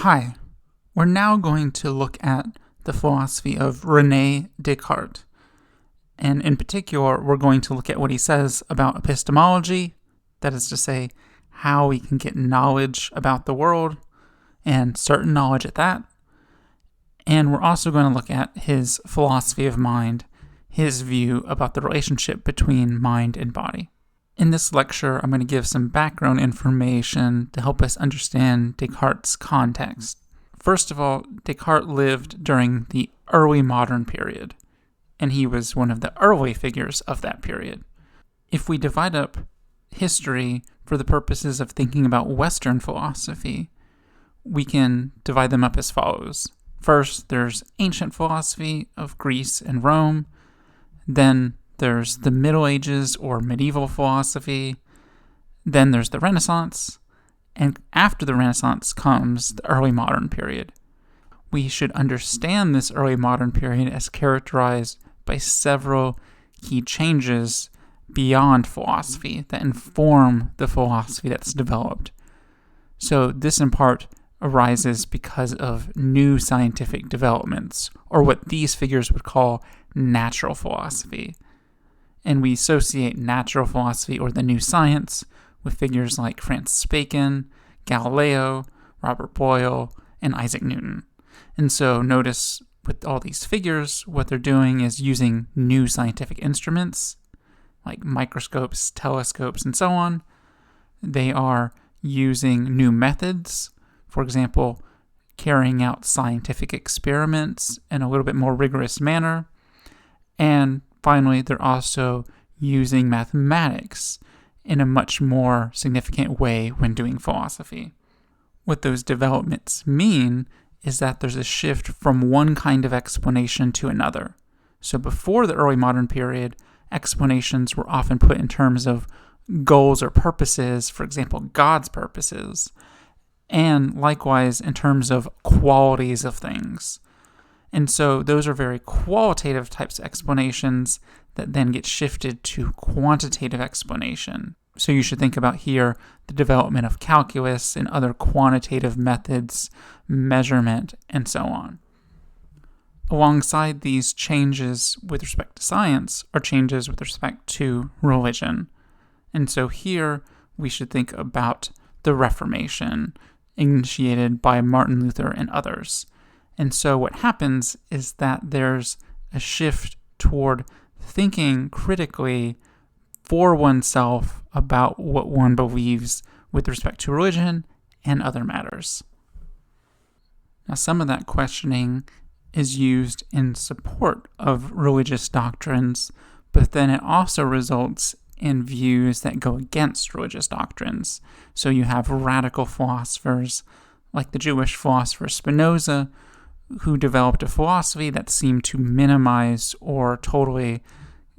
Hi, we're now going to look at the philosophy of René Descartes. And in particular, we're going to look at what he says about epistemology, that is to say, how we can get knowledge about the world, and certain knowledge at that. And we're also going to look at his philosophy of mind, his view about the relationship between mind and body. In this lecture, I'm going to give some background information to help us understand Descartes' context. First of all, Descartes lived during the early modern period, and he was one of the early figures of that period. If we divide up history for the purposes of thinking about Western philosophy, we can divide them up as follows. First, there's ancient philosophy of Greece and Rome. Then there's the Middle Ages or medieval philosophy. Then there's the Renaissance. And after the Renaissance comes the early modern period. We should understand this early modern period as characterized by several key changes beyond philosophy that inform the philosophy that's developed. So this in part arises because of new scientific developments, or what these figures would call natural philosophy. And we associate natural philosophy or the new science with figures like Francis Bacon, Galileo, Robert Boyle, and Isaac Newton. And so notice with all these figures, what they're doing is using new scientific instruments like microscopes, telescopes, and so on. They are using new methods, for example, carrying out scientific experiments in a little bit more rigorous manner. And finally, they're also using mathematics in a much more significant way when doing philosophy. What those developments mean is that there's a shift from one kind of explanation to another. So before the early modern period, explanations were often put in terms of goals or purposes, for example, God's purposes, and likewise in terms of qualities of things. And so those are very qualitative types of explanations that then get shifted to quantitative explanation. So you should think about here the development of calculus and other quantitative methods, measurement, and so on. Alongside these changes with respect to science are changes with respect to religion. And so here we should think about the Reformation initiated by Martin Luther and others. And so what happens is that there's a shift toward thinking critically for oneself about what one believes with respect to religion and other matters. Now, some of that questioning is used in support of religious doctrines, but then it also results in views that go against religious doctrines. So you have radical philosophers like the Jewish philosopher Spinoza, who developed a philosophy that seemed to minimize or totally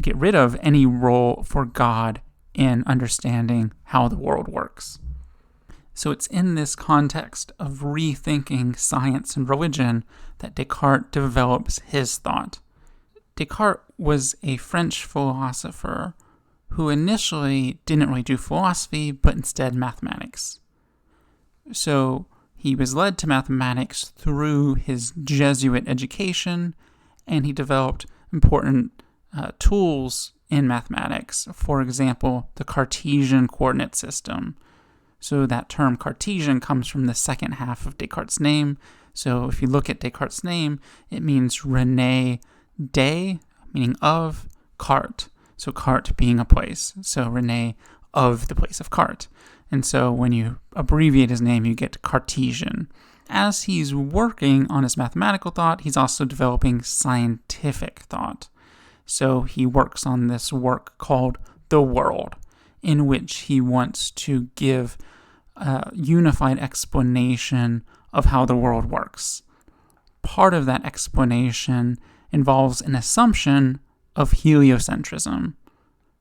get rid of any role for God in understanding how the world works. So it's in this context of rethinking science and religion that Descartes develops his thought. Descartes was a French philosopher who initially didn't really do philosophy, but instead mathematics. So he was led to mathematics through his Jesuit education, and he developed important tools in mathematics. For example, the Cartesian coordinate system. So that term Cartesian comes from the second half of Descartes' name. So if you look at Descartes' name, it means René de, meaning of, Carte. So Carte being a place. So René of the place of Carte. And so when you abbreviate his name, you get Cartesian. As he's working on his mathematical thought, he's also developing scientific thought. So he works on this work called The World, in which he wants to give a unified explanation of how the world works. Part of that explanation involves an assumption of heliocentrism,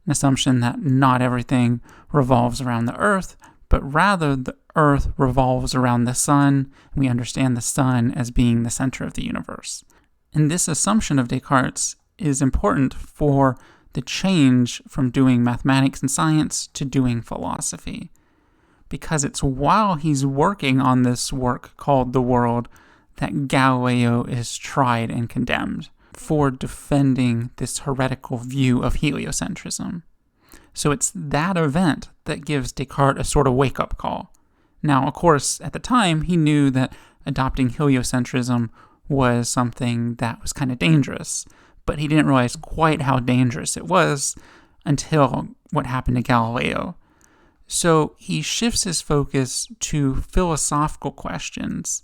an assumption that not everything revolves around the Earth, but rather the Earth revolves around the Sun, and we understand the Sun as being the center of the universe. And this assumption of Descartes is important for the change from doing mathematics and science to doing philosophy. because it's while he's working on this work called The World that Galileo is tried and condemned for defending this heretical view of heliocentrism. So it's that event that gives Descartes a sort of wake-up call. Now, of course, at the time, he knew that adopting heliocentrism was something that was kind of dangerous, but he didn't realize quite how dangerous it was until what happened to Galileo. So he shifts his focus to philosophical questions,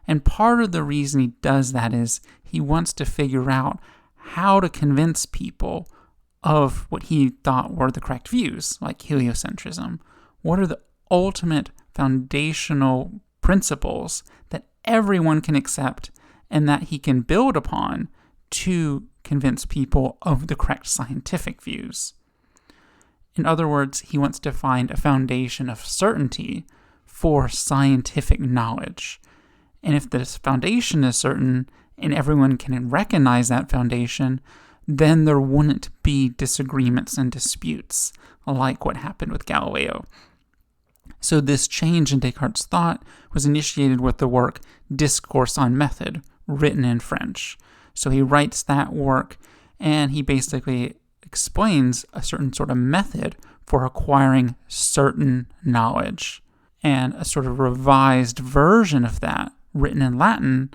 and part of the reason he does that is he wants to figure out how to convince people of what he thought were the correct views, like heliocentrism. What are the ultimate foundational principles that everyone can accept and that he can build upon to convince people of the correct scientific views? In other words, he wants to find a foundation of certainty for scientific knowledge. And if this foundation is certain and everyone can recognize that foundation, then there wouldn't be disagreements and disputes like what happened with Galileo. So this change in Descartes' thought was initiated with the work Discourse on Method, written in French. So he writes that work, and he basically explains a certain sort of method for acquiring certain knowledge. And a sort of revised version of that, written in Latin,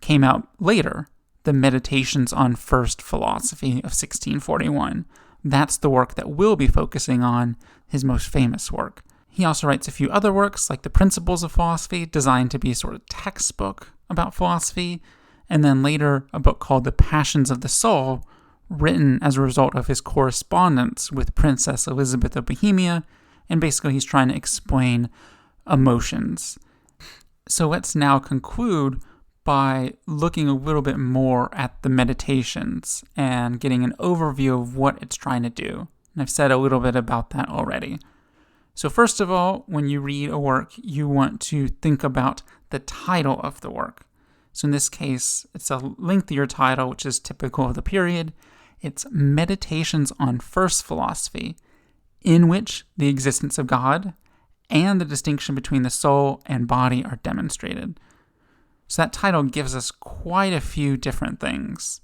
came out later, the Meditations on First Philosophy of 1641. That's the work that we'll be focusing on, his most famous work. He also writes a few other works, like the Principles of Philosophy, designed to be a sort of textbook about philosophy, and then later a book called The Passions of the Soul, written as a result of his correspondence with Princess Elizabeth of Bohemia, and basically he's trying to explain emotions. So let's now conclude by looking a little bit more at the Meditations and getting an overview of what it's trying to do. And I've said a little bit about that already. So first of all, when you read a work, you want to think about the title of the work. So in this case, it's a lengthier title, which is typical of the period. It's Meditations on First Philosophy, in which the existence of God and the distinction between the soul and body are demonstrated. So that title gives us quite a few different things.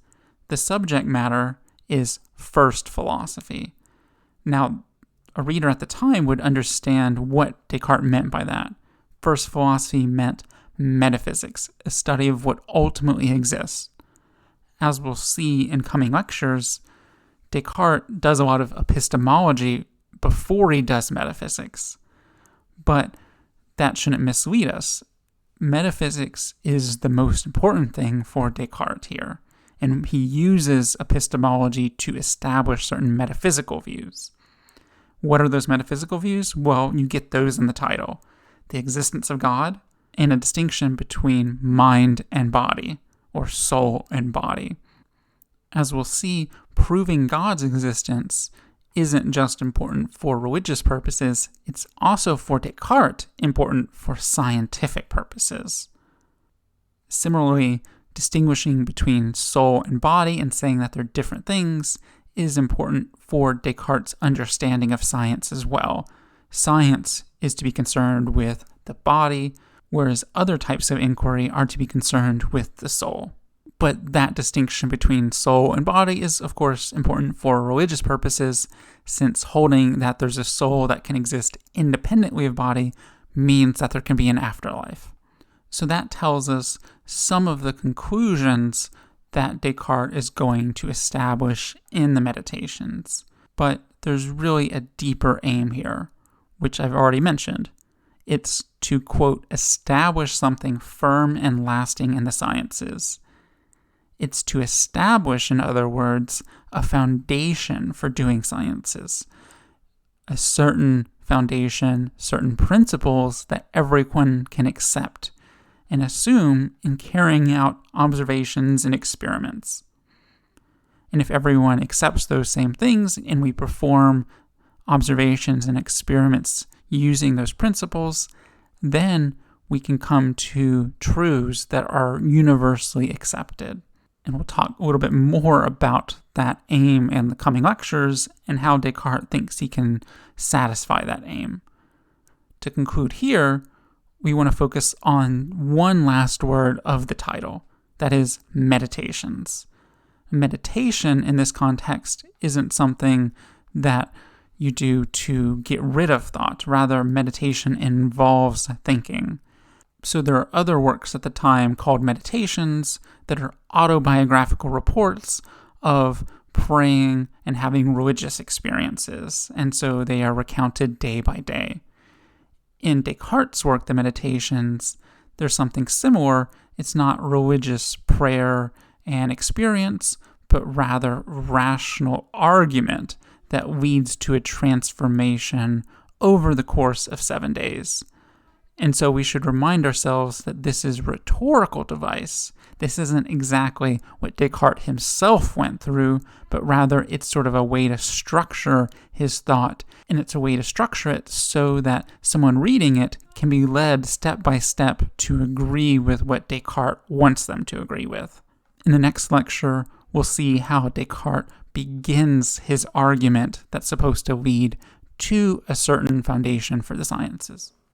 The subject matter is first philosophy. Now, a reader at the time would understand what Descartes meant by that. First philosophy meant metaphysics, a study of what ultimately exists. As we'll see in coming lectures, Descartes does a lot of epistemology before he does metaphysics. But that shouldn't mislead us. Metaphysics is the most important thing for Descartes here, and he uses epistemology to establish certain metaphysical views. What are those metaphysical views? Well, you get those in the title. The existence of God, and a distinction between mind and body, or soul and body. As we'll see, proving God's existence isn't just important for religious purposes, it's also for Descartes important for scientific purposes. Similarly, distinguishing between soul and body and saying that they're different things is important for Descartes' understanding of science as well. Science is to be concerned with the body, whereas other types of inquiry are to be concerned with the soul. But that distinction between soul and body is, of course, important for religious purposes, since holding that there's a soul that can exist independently of body means that there can be an afterlife. So that tells us some of the conclusions that Descartes is going to establish in the Meditations. But there's really a deeper aim here, which I've already mentioned. It's to, quote, establish something firm and lasting in the sciences. It's to establish, in other words, a foundation for doing sciences. A certain foundation, certain principles that everyone can accept and assume in carrying out observations and experiments. And if everyone accepts those same things and we perform observations and experiments using those principles, then we can come to truths that are universally accepted. And we'll talk a little bit more about that aim in the coming lectures and how Descartes thinks he can satisfy that aim. to conclude here, we want to focus on one last word of the title, that is meditations. Meditation in this context isn't something that you do to get rid of thought. Rather, meditation involves thinking. So there are other works at the time called meditations that are autobiographical reports of praying and having religious experiences, and so they are recounted day by day. In Descartes' work, the Meditations, there's something similar. It's not religious prayer and experience, but rather rational argument that leads to a transformation over the course of 7 days. And so we should remind ourselves that this is a rhetorical device. This isn't exactly what Descartes himself went through, but rather it's sort of a way to structure his thought, and it's a way to structure it so that someone reading it can be led step by step to agree with what Descartes wants them to agree with. In the next lecture, we'll see how Descartes begins his argument that's supposed to lead to a certain foundation for the sciences.